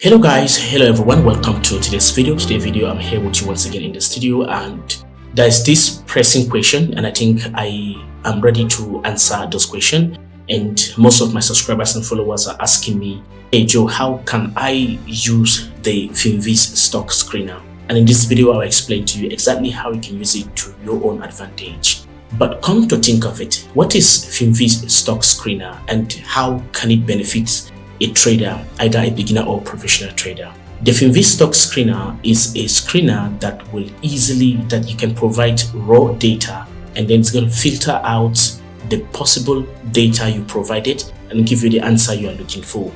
Hello guys, hello everyone, welcome to today's video. I'm here with you once again in the studio, and there's this pressing question, and I think I am ready to answer those questions. And most of my subscribers and followers are asking me, hey Joe, how can I use the Finviz stock screener? And in this video I'll explain to you exactly how you can use it to your own advantage. But come to think of it, what is Finviz stock screener and how can it benefit a trader, either a beginner or professional trader? The Finviz stock screener is a screener that you can provide raw data, and then it's going to filter out the possible data you provided and give you the answer you are looking for.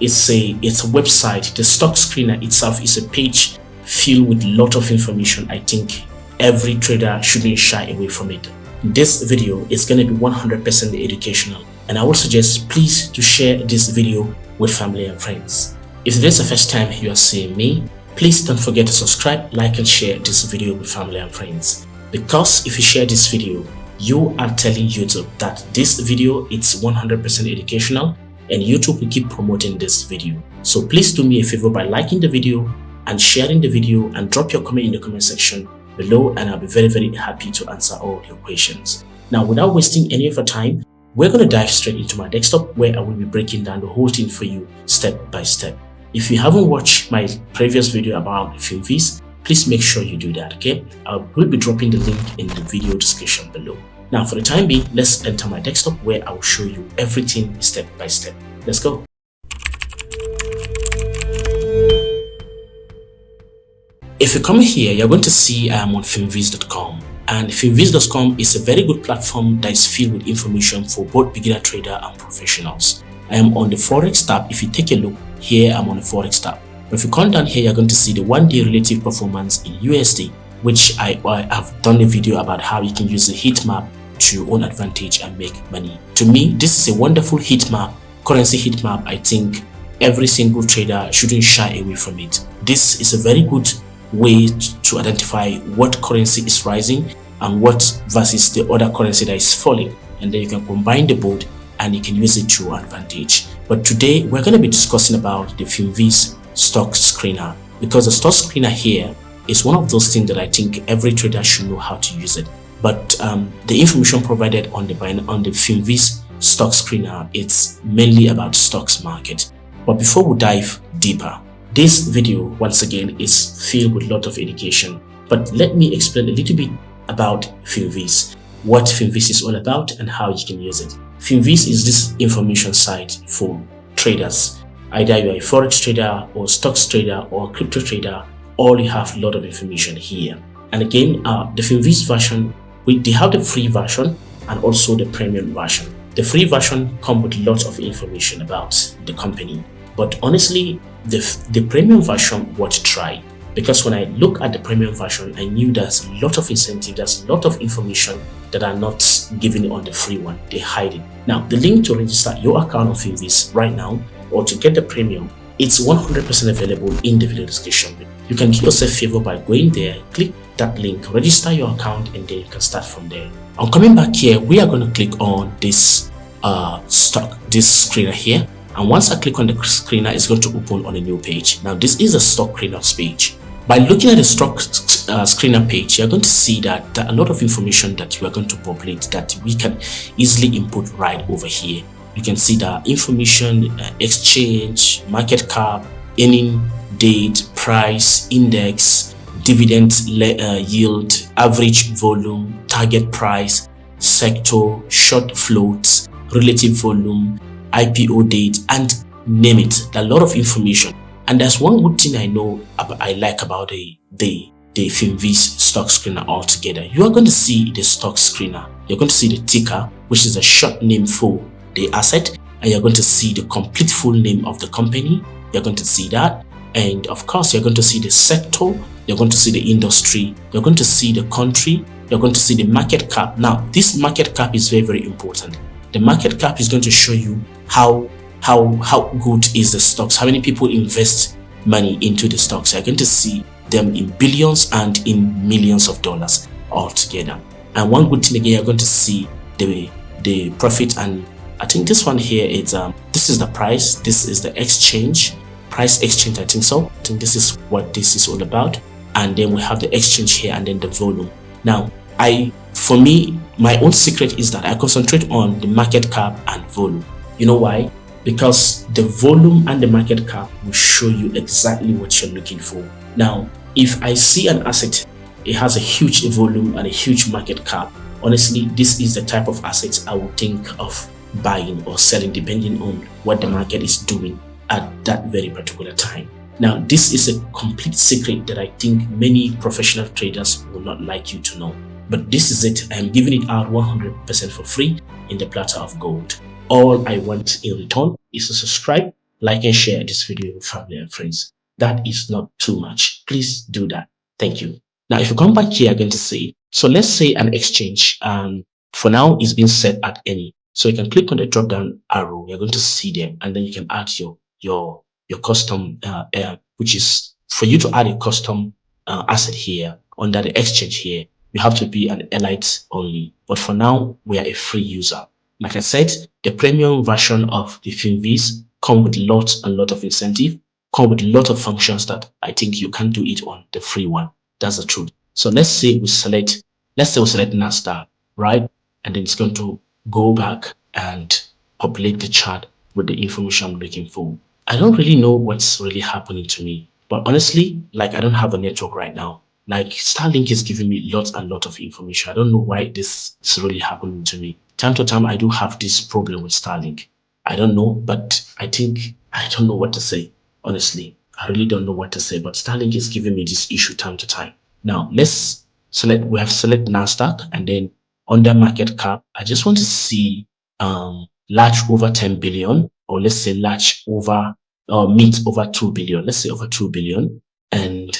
It's a website. The stock screener itself is a page filled with a lot of information. I think every trader shouldn't shy away from it. This video is going to be 100% educational, and I would suggest please to share this video with family and friends. If this is the first time you are seeing me, please don't forget to subscribe, like and share this video with family and friends, because if you share this video, you are telling YouTube that this video is 100% educational and YouTube will keep promoting this video. So please do me a favor by liking the video and sharing the video, and drop your comment in the comment section below, and I'll be very happy to answer all your questions. Now, without wasting any of your time, we're going to dive straight into my desktop, where I will be breaking down the whole thing for you step by step. If you haven't watched my previous video about Finviz, please make sure you do that, okay? I will be dropping the link in the video description below. Now, for the time being, let's enter my desktop, where I will show you everything step by step. Let's go. If you come here, you're going to see I am on finviz.com, and finviz.com is a very good platform that is filled with information for both beginner trader and professionals. I am on the Forex tab. If you take a look here, I'm on the Forex tab. But if you come down here, you're going to see the one-day relative performance in USD, which I have done a video about how you can use the heat map to your own advantage and make money. To me, this is a wonderful heat map, currency heat map. I think every single trader shouldn't shy away from it. This is a very good way to identify what currency is rising and what versus the other currency that is falling, and then you can combine the both and you can use it to your advantage. But today we're going to be discussing about the Finviz stock screener, because the stock screener here is one of those things that I think every trader should know how to use it. But the information provided on the Finviz stock screener, it's mainly about stocks market. But before we dive deeper, this video once again is filled with a lot of education, but let me explain a little bit about Finviz, what Finviz is all about and how you can use it. Finviz is this information site for traders. Either you are a forex trader or stocks trader or crypto trader, all you have a lot of information here. And again, the Finviz version, they have the free version and also the premium version. The free version comes with lots of information about the company, but honestly, the premium version worth try, because when I look at the premium version, I knew there's a lot of incentive, there's a lot of information that are not given on the free one. They hide it. Now, the link to register your account on Finviz right now or to get the premium, it's 100% available in the video description. You can do yourself a favor by going there, click that link, register your account, and then you can start from there. I'm coming back here. We are going to click on this this screener here. And once I click on the screener, it's going to open on a new page. Now, this is a stock screener page. By looking at the stock screener page, you're going to see that there are a lot of information that we are going to populate that we can easily input right over here. You can see the information, exchange, market cap, earning date, price, index, dividend yield, average volume, target price, sector, short floats, relative volume, IPO date, and name it. There are a lot of information, and there's one good thing I like about the Finviz stock screener altogether. You are going to see the stock screener. You're going to see the ticker, which is a short name for the asset, and you're going to see the complete full name of the company. You're going to see that, and of course you're going to see the sector, you're going to see the industry, you're going to see the country, you're going to see the market cap. Now, this market cap is very important. The market cap is going to show you how good is the stocks, how many people invest money into the stocks. You're going to see them in billions and in millions of dollars altogether. And one good thing again, you're going to see the profit, and I think this one here is this is the price, this is the exchange, price exchange, I think so. I think this is what this is all about. And then we have the exchange here and then the volume. Now, for me, my own secret is that I concentrate on the market cap and volume. You know why? Because the volume and the market cap will show you exactly what you're looking for. Now, if I see an asset, it has a huge volume and a huge market cap, honestly, this is the type of assets I would think of buying or selling depending on what the market is doing at that very particular time. Now, this is a complete secret that I think many professional traders will not like you to know. But this is it. I am giving it out 100% for free in the platter of gold. All I want in return is to subscribe, like and share this video with family and friends. That is not too much. Please do that. Thank you. Now, if you come back here, you're going to see, so let's say an exchange, for now is being set at any. So you can click on the drop down arrow. You're going to see them, and then you can add your custom, which is for you to add a custom asset here under the exchange here. You have to be an elite only. But for now, we are a free user. Like I said, the premium version of the Finviz come with lots and lot of incentive, come with a lot of functions that I think you can't do it on the free one. That's the truth. So let's say we select NASDAQ, right? And then it's going to go back and populate the chart with the information I'm looking for. I don't really know what's really happening to me, but honestly, like I don't have a network right now. Like Starlink is giving me lots and lots of information. I don't know why this is really happening to me. Time to time, I do have this problem with Starlink. I don't know, but I think I don't know what to say. Honestly, I really don't know what to say, but Starlink is giving me this issue time to time. Now, let's select, we have select NASDAQ, and then under market cap, I just want to see large over 10 billion, or let's say large over, mid over 2 billion, let's say over 2 billion. And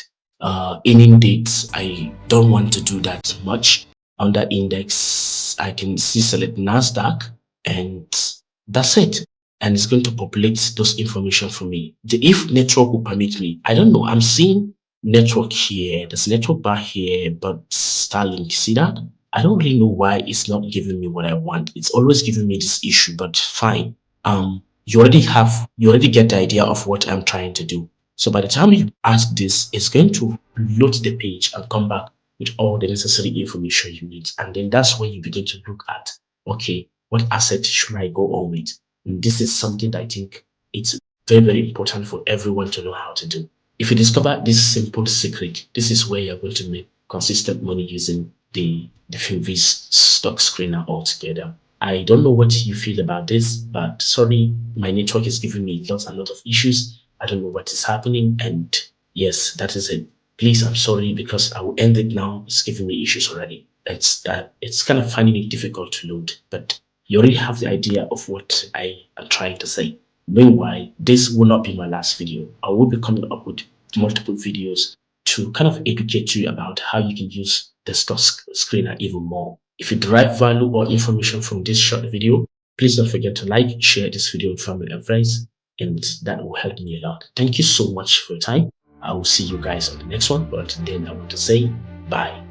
ending dates, I don't want to do that much. Under index, I can see select NASDAQ, and that's it. And it's going to populate those information for me. If network will permit me, I don't know. I'm seeing network here. There's network bar here, but Starlink, see that? I don't really know why it's not giving me what I want. It's always giving me this issue, but fine. You already get the idea of what I'm trying to do. So by the time you ask this, it's going to load the page and come back with all the necessary information you need. And then that's when you begin to look at, okay, what asset should I go on with? And this is something that I think it's very, very important for everyone to know how to do. If you discover this simple secret, this is where you're going to make consistent money using the Finviz stock screener altogether. I don't know what you feel about this, but sorry, my network is giving me lots and lots of issues. I don't know what is happening, and yes, that is it. Please, I'm sorry because I will end it now. It's giving me issues already. It's kind of finding it difficult to load, but you already have the idea of what I am trying to say. Meanwhile, this will not be my last video. I will be coming up with multiple videos to kind of educate you about how you can use the stock screener even more. If you derive value or information from this short video, please don't forget to like, share this video with family and friends, and that will help me a lot. Thank you so much for your time. I will see you guys on the next one, but until then, I want to say bye.